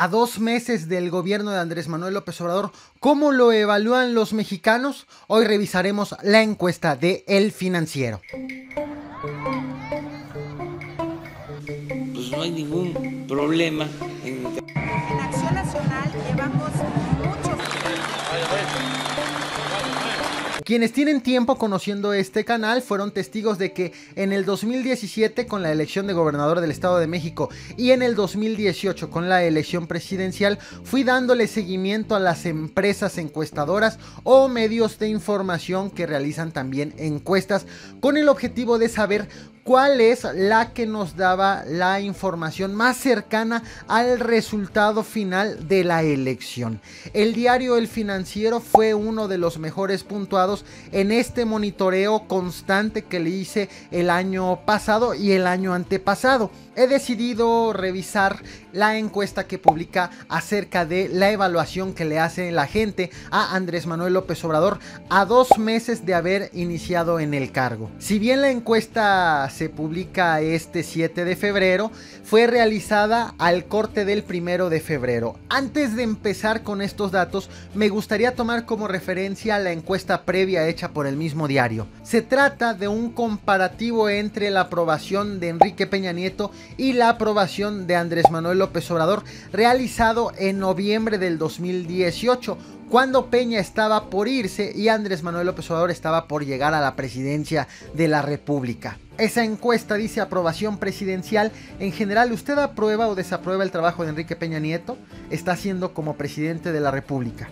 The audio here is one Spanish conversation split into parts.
A 2 meses del gobierno de Andrés Manuel López Obrador, ¿cómo lo evalúan los mexicanos? Hoy revisaremos la encuesta de El Financiero. Pues no hay ningún problema en Acción Nacional llevamos muchos. Quienes tienen tiempo conociendo este canal fueron testigos de que en el 2017 con la elección de gobernador del Estado de México y en el 2018 con la elección presidencial fui dándole seguimiento a las empresas encuestadoras o medios de información que realizan también encuestas con el objetivo de saber cuál es la que nos daba la información más cercana al resultado final de la elección. El diario El Financiero fue uno de los mejores puntuados en este monitoreo constante que le hice el año pasado y el año antepasado. He decidido revisar la encuesta que publica acerca de la evaluación que le hace la gente a Andrés Manuel López Obrador a 2 meses de haber iniciado en el cargo. Si bien la encuesta se publica este 7 de febrero, fue realizada al corte del 1 de febrero. Antes de empezar con estos datos, me gustaría tomar como referencia la encuesta previa hecha por el mismo diario. Se trata de un comparativo entre la aprobación de Enrique Peña Nieto y la aprobación de Andrés Manuel López Obrador, realizado en noviembre del 2018, cuando Peña estaba por irse y Andrés Manuel López Obrador estaba por llegar a la presidencia de la República. Esa encuesta dice aprobación presidencial. En general, ¿usted aprueba o desaprueba el trabajo de Enrique Peña Nieto? Está siendo como presidente de la República.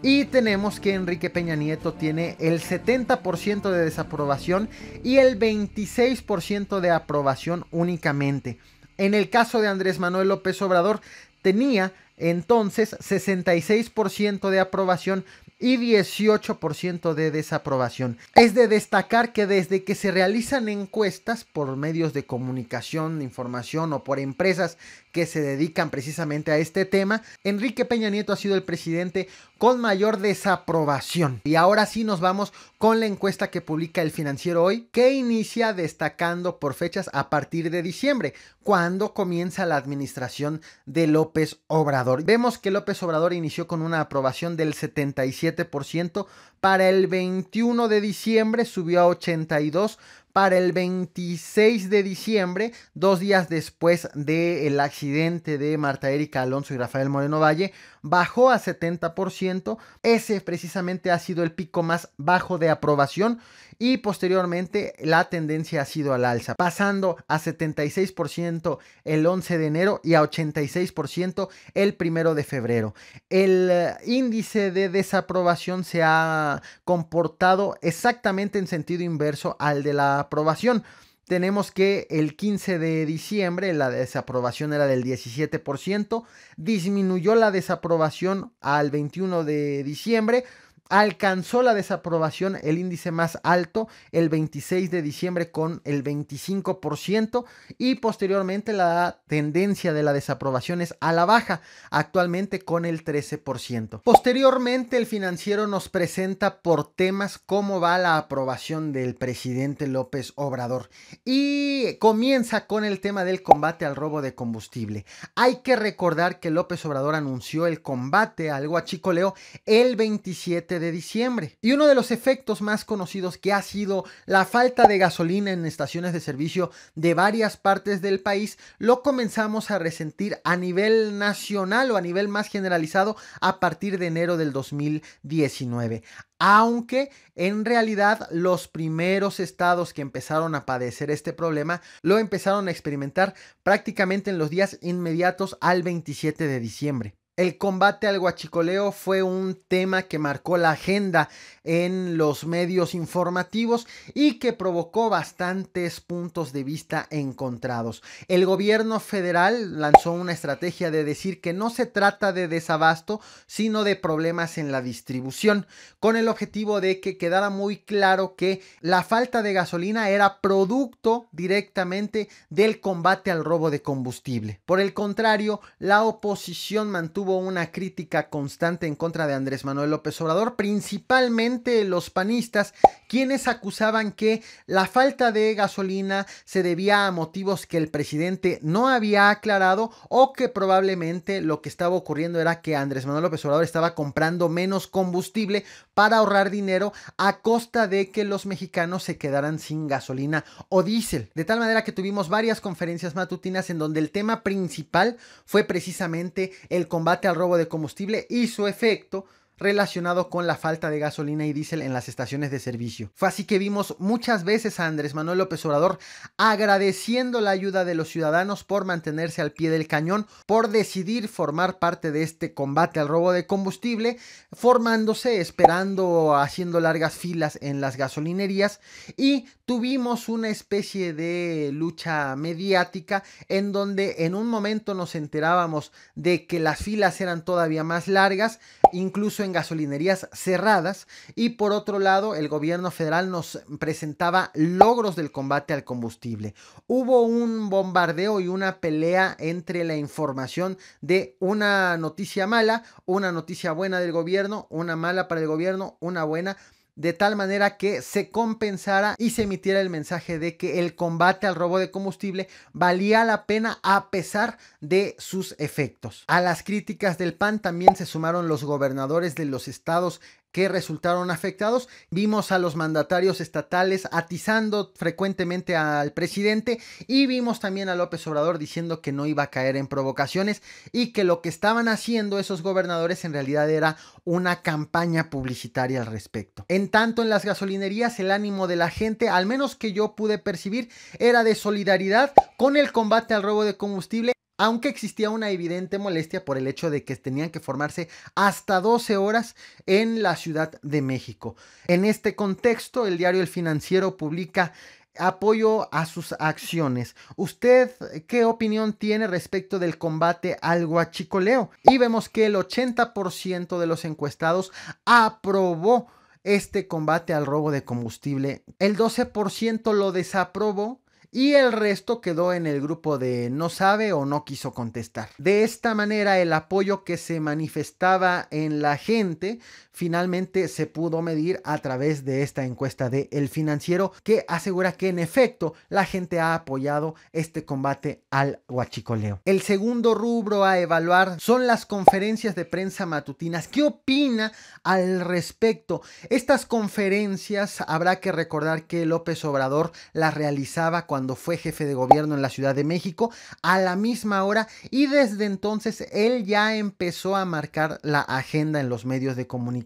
Y tenemos que Enrique Peña Nieto tiene el 70% de desaprobación y el 26% de aprobación únicamente. En el caso de Andrés Manuel López Obrador, tenía entonces 66% de aprobación y 18% de desaprobación. Es de destacar que desde que se realizan encuestas por medios de comunicación, de información o por empresas que se dedican precisamente a este tema, Enrique Peña Nieto ha sido el presidente con mayor desaprobación. Y ahora sí nos vamos con la encuesta que publica El Financiero hoy, que inicia destacando por fechas a partir de diciembre, cuando comienza la administración de López Obrador. Vemos que López Obrador inició con una aprobación del 77%, para el 21 de diciembre subió a 82%, para el 26 de diciembre, 2 días después del accidente de Marta Erika Alonso y Rafael Moreno Valle, bajó a 70%. Ese precisamente ha sido el pico más bajo de aprobación y posteriormente la tendencia ha sido al alza, pasando a 76% el 11 de enero y a 86% el 1 de febrero. El índice de desaprobación se ha comportado exactamente en sentido inverso al de la aprobación. Tenemos que el 15 de diciembre la desaprobación era del 17%, disminuyó la desaprobación al 21 de diciembre, alcanzó la desaprobación el índice más alto el 26 de diciembre con el 25% y posteriormente la tendencia de la desaprobación es a la baja, actualmente con el 13%. Posteriormente El Financiero nos presenta por temas cómo va la aprobación del presidente López Obrador y comienza con el tema del combate al robo de combustible. Hay que recordar que López Obrador anunció el combate al huachicoleo el 27 de diciembre. Y uno de los efectos más conocidos, que ha sido la falta de gasolina en estaciones de servicio de varias partes del país, lo comenzamos a resentir a nivel nacional o a nivel más generalizado a partir de enero del 2019. Aunque en realidad los primeros estados que empezaron a padecer este problema lo empezaron a experimentar prácticamente en los días inmediatos al 27 de diciembre. El combate al huachicoleo fue un tema que marcó la agenda en los medios informativos y que provocó bastantes puntos de vista encontrados. El gobierno federal lanzó una estrategia de decir que no se trata de desabasto, sino de problemas en la distribución, con el objetivo de que quedara muy claro que la falta de gasolina era producto directamente del combate al robo de combustible. Por el contrario, la oposición mantuvo una crítica constante en contra de Andrés Manuel López Obrador, principalmente principalmente los panistas, quienes acusaban que la falta de gasolina se debía a motivos que el presidente no había aclarado, o que probablemente lo que estaba ocurriendo era que Andrés Manuel López Obrador estaba comprando menos combustible para ahorrar dinero a costa de que los mexicanos se quedaran sin gasolina o diésel. De tal manera que tuvimos varias conferencias matutinas en donde el tema principal fue precisamente el combate al robo de combustible y su efecto relacionado con la falta de gasolina y diésel en las estaciones de servicio. Fue así que vimos muchas veces a Andrés Manuel López Obrador agradeciendo la ayuda de los ciudadanos por mantenerse al pie del cañón, por decidir formar parte de este combate al robo de combustible, formándose, esperando, haciendo largas filas en las gasolinerías, y tuvimos una especie de lucha mediática en donde en un momento nos enterábamos de que las filas eran todavía más largas, incluso en gasolinerías cerradas, y por otro lado el gobierno federal nos presentaba logros del combate al combustible. Hubo un bombardeo y una pelea entre la información de una noticia mala, una noticia buena del gobierno, una mala para el gobierno, una buena, de tal manera que se compensara y se emitiera el mensaje de que el combate al robo de combustible valía la pena a pesar de sus efectos. A las críticas del PAN también se sumaron los gobernadores de los estados que resultaron afectados. Vimos a los mandatarios estatales atizando frecuentemente al presidente, y vimos también a López Obrador diciendo que no iba a caer en provocaciones y que lo que estaban haciendo esos gobernadores en realidad era una campaña publicitaria al respecto. En tanto, en las gasolinerías el ánimo de la gente, al menos que yo pude percibir, era de solidaridad con el combate al robo de combustible, aunque existía una evidente molestia por el hecho de que tenían que formarse hasta 12 horas en la Ciudad de México. En este contexto, el diario El Financiero publica apoyo a sus acciones. ¿Usted qué opinión tiene respecto del combate al huachicoleo? Y vemos que el 80% de los encuestados aprobó este combate al robo de combustible. El 12% lo desaprobó y el resto quedó en el grupo de no sabe o no quiso contestar. De esta manera, el apoyo que se manifestaba en la gente finalmente se pudo medir a través de esta encuesta de El Financiero, que asegura que en efecto la gente ha apoyado este combate al huachicoleo. El segundo rubro a evaluar son las conferencias de prensa matutinas. ¿Qué opina al respecto? Estas conferencias habrá que recordar que López Obrador las realizaba cuando fue jefe de gobierno en la Ciudad de México a la misma hora, y desde entonces él ya empezó a marcar la agenda en los medios de comunicación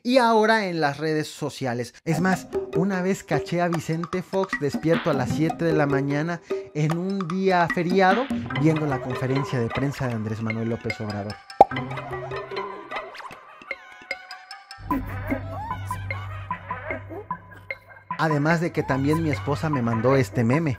y ahora en las redes sociales. Es más, una vez caché a Vicente Fox despierto a las 7 de la mañana en un día feriado viendo la conferencia de prensa de Andrés Manuel López Obrador. Además de que también mi esposa me mandó este meme.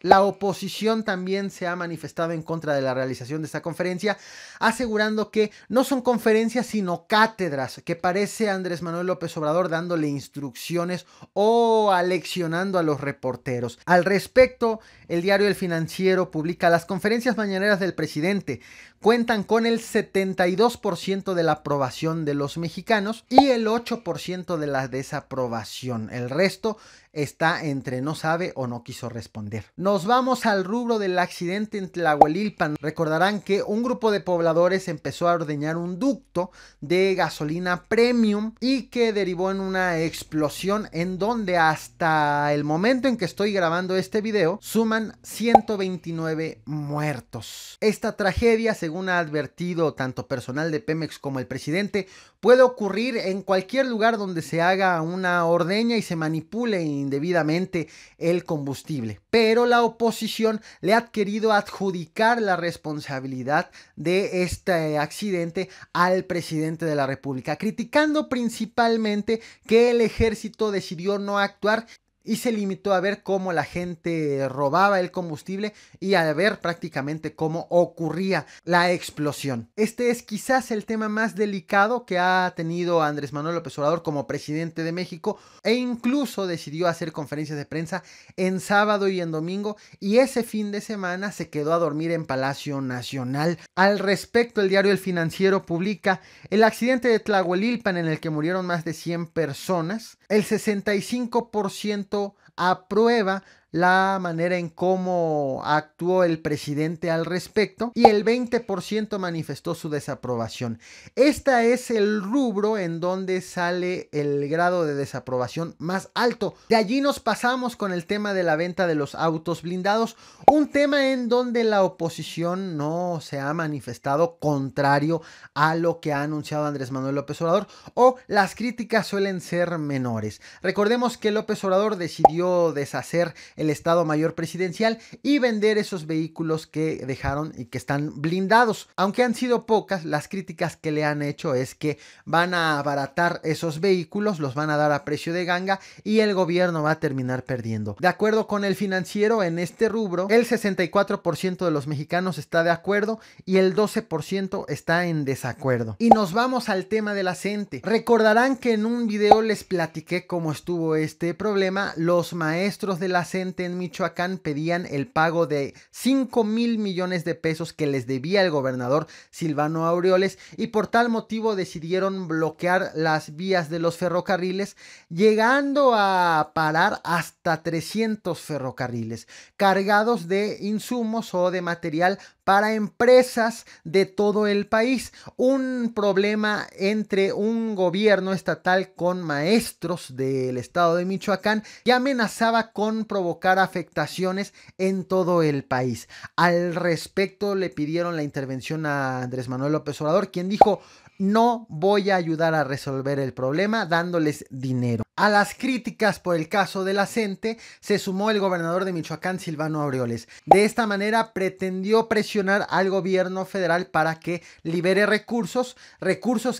La oposición también se ha manifestado en contra de la realización de esta conferencia, asegurando que no son conferencias sino cátedras, que parece Andrés Manuel López Obrador dándole instrucciones o aleccionando a los reporteros. Al respecto, el diario El Financiero publica: las conferencias mañaneras del presidente cuentan con el 72% de la aprobación de los mexicanos y el 8% de la desaprobación. El resto está entre no sabe o no quiso responder. Nos vamos al rubro del accidente en Tlahuelilpan. Recordarán que un grupo de pobladores empezó a ordeñar un ducto de gasolina premium y que derivó en una explosión en donde hasta el momento en que estoy grabando este video suman 129 muertos. Esta tragedia, según ha advertido tanto personal de Pemex como el presidente, puede ocurrir en cualquier lugar donde se haga una ordeña y se manipule indebidamente el combustible. Pero la oposición le ha querido adjudicar la responsabilidad de este accidente al presidente de la República, criticando principalmente que el ejército decidió no actuar y se limitó a ver cómo la gente robaba el combustible y a ver prácticamente cómo ocurría la explosión. Este es quizás el tema más delicado que ha tenido Andrés Manuel López Obrador como presidente de México, e incluso decidió hacer conferencias de prensa en sábado y en domingo, y ese fin de semana se quedó a dormir en Palacio Nacional. Al respecto, el diario El Financiero publica: el accidente de Tlahuelilpan, en el que murieron más de 100 personas, el 65% aprueba la manera en cómo actuó el presidente al respecto, y el 20% manifestó su desaprobación. Este es el rubro en donde sale el grado de desaprobación más alto. De allí nos pasamos con el tema de la venta de los autos blindados, un tema en donde la oposición no se ha manifestado contrario a lo que ha anunciado Andrés Manuel López Obrador, o las críticas suelen ser menores. Recordemos que López Obrador decidió deshacer el Estado Mayor Presidencial y vender esos vehículos que dejaron y que están blindados. Aunque han sido pocas, las críticas que le han hecho es que van a abaratar esos vehículos, los van a dar a precio de ganga y el gobierno va a terminar perdiendo. De acuerdo con El Financiero, en este rubro, el 64% de los mexicanos está de acuerdo y el 12% está en desacuerdo. Y nos vamos al tema de la CENTE. Recordarán que en un video les platiqué cómo estuvo este problema. Los maestros de la CENTE en Michoacán pedían el pago de 5,000 millones de pesos que les debía el gobernador Silvano Aureoles, y por tal motivo decidieron bloquear las vías de los ferrocarriles, llegando a parar hasta 300 ferrocarriles cargados de insumos o de material para empresas de todo el país. Un problema entre un gobierno estatal con maestros del estado de Michoacán que amenazaba con provocar afectaciones en todo el país. Al respecto le pidieron la intervención a Andrés Manuel López Obrador, quien dijo: no voy a ayudar a resolver el problema dándoles dinero. A las críticas por el caso de la CENTE se sumó el gobernador de Michoacán, Silvano Aureoles. De esta manera pretendió presionar al gobierno federal para que libere recursos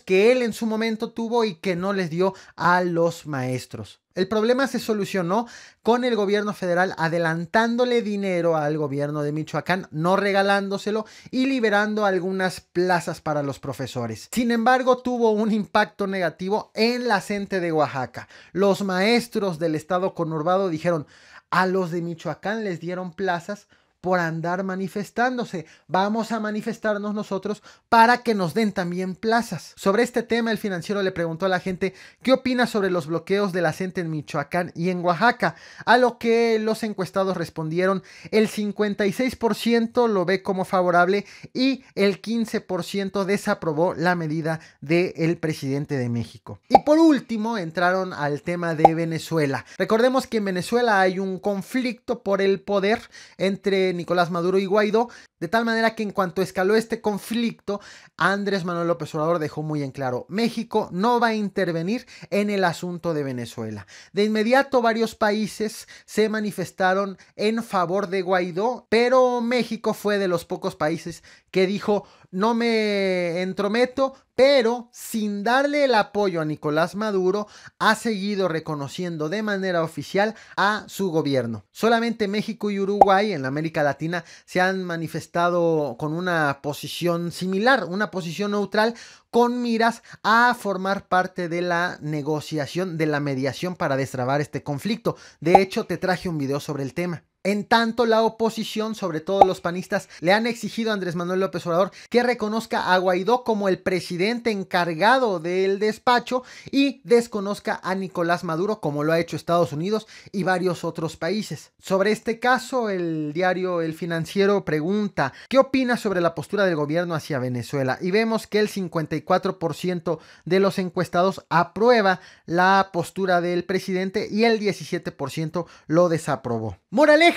que él en su momento tuvo y que no les dio a los maestros. El problema se solucionó con el gobierno federal adelantándole dinero al gobierno de Michoacán, no regalándoselo, y liberando algunas plazas para los profesores. Sin embargo, tuvo un impacto negativo en la CENTE de Oaxaca. Los maestros del estado conurbado dijeron: a los de Michoacán les dieron plazas por andar manifestándose, vamos a manifestarnos nosotros para que nos den también plazas. Sobre este tema, El Financiero le preguntó a la gente qué opina sobre los bloqueos de la CENTE en Michoacán y en Oaxaca, a lo que los encuestados respondieron: el 56% lo ve como favorable y el 15% desaprobó la medida del presidente de México. Y por último entraron al tema de Venezuela. Recordemos que en Venezuela hay un conflicto por el poder entre Nicolás Maduro y Guaidó, de tal manera que en cuanto escaló este conflicto, Andrés Manuel López Obrador dejó muy en claro: México no va a intervenir en el asunto de Venezuela. De inmediato varios países se manifestaron en favor de Guaidó, pero México fue de los pocos países que dijo: no me entrometo, pero sin darle el apoyo a Nicolás Maduro, ha seguido reconociendo de manera oficial a su gobierno. Solamente México y Uruguay en la América Latina se han manifestado con una posición similar, una posición neutral, con miras a formar parte de la negociación, de la mediación para destrabar este conflicto. De hecho, te traje un video sobre el tema. En tanto, la oposición, sobre todo los panistas, le han exigido a Andrés Manuel López Obrador que reconozca a Guaidó como el presidente encargado del despacho y desconozca a Nicolás Maduro, como lo ha hecho Estados Unidos y varios otros países. Sobre este caso, el diario El Financiero pregunta: ¿qué opina sobre la postura del gobierno hacia Venezuela? Y vemos que el 54% de los encuestados aprueba la postura del presidente y el 17% lo desaprobó. Moraleja: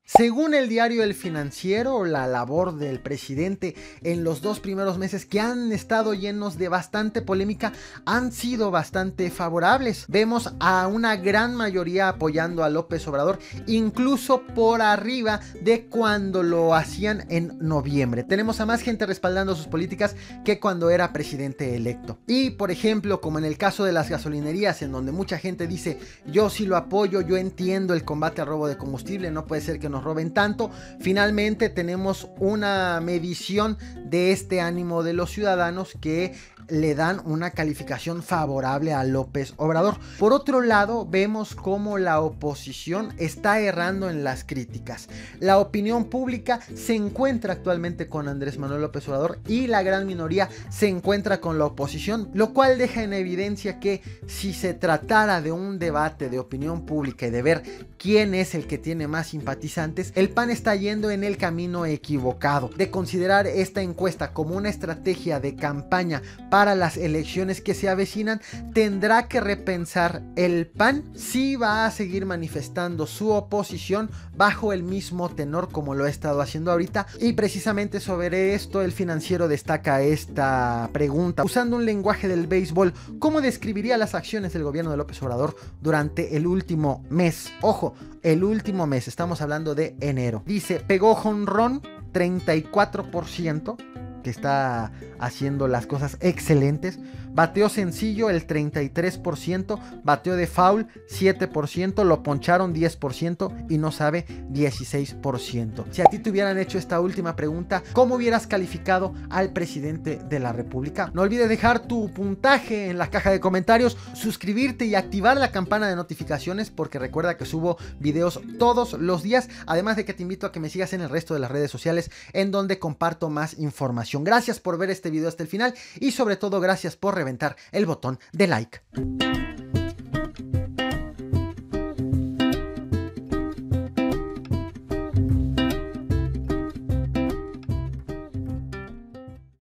Según el diario El Financiero, la labor del presidente en los 2 primeros meses, que han estado llenos de bastante polémica, han sido bastante favorables. Vemos a una gran mayoría apoyando a López Obrador, incluso por arriba de cuando lo hacían en noviembre. Tenemos a más gente respaldando sus políticas que cuando era presidente electo. Y por ejemplo, como en el caso de las gasolinerías, en donde mucha gente dice: yo sí lo apoyo, yo entiendo el combate al robo de combustible, no puede ser que nos roben tanto. Finalmente tenemos una medición de este ánimo de los ciudadanos que le dan una calificación favorable a López Obrador. Por otro lado, vemos cómo la oposición está errando en las críticas. La opinión pública se encuentra actualmente con Andrés Manuel López Obrador y la gran minoría se encuentra con la oposición, lo cual deja en evidencia que si se tratara de un debate de opinión pública y de ver quién es el que tiene más simpatizantes, el PAN está yendo en el camino equivocado. De considerar esta encuesta como una estrategia de campaña para las elecciones que se avecinan, tendrá que repensar el PAN si va a seguir manifestando su oposición bajo el mismo tenor como lo ha estado haciendo ahorita. Y precisamente sobre esto El Financiero destaca esta pregunta. Usando un lenguaje del béisbol, ¿cómo describiría las acciones del gobierno de López Obrador durante el último mes? Ojo, el último mes, estamos hablando de enero. Dice: pegó jonrón 34%, que está haciendo las cosas excelentes. Bateó sencillo el 33%, bateó de foul 7%, lo poncharon 10% y no sabe 16%. Si a ti te hubieran hecho esta última pregunta, ¿cómo hubieras calificado al presidente de la República? No olvides dejar tu puntaje en la caja de comentarios, suscribirte y activar la campana de notificaciones, porque recuerda que subo videos todos los días, además de que te invito a que me sigas en el resto de las redes sociales en donde comparto más información. Gracias por ver este video hasta el final y sobre todo gracias por reventar el botón de like.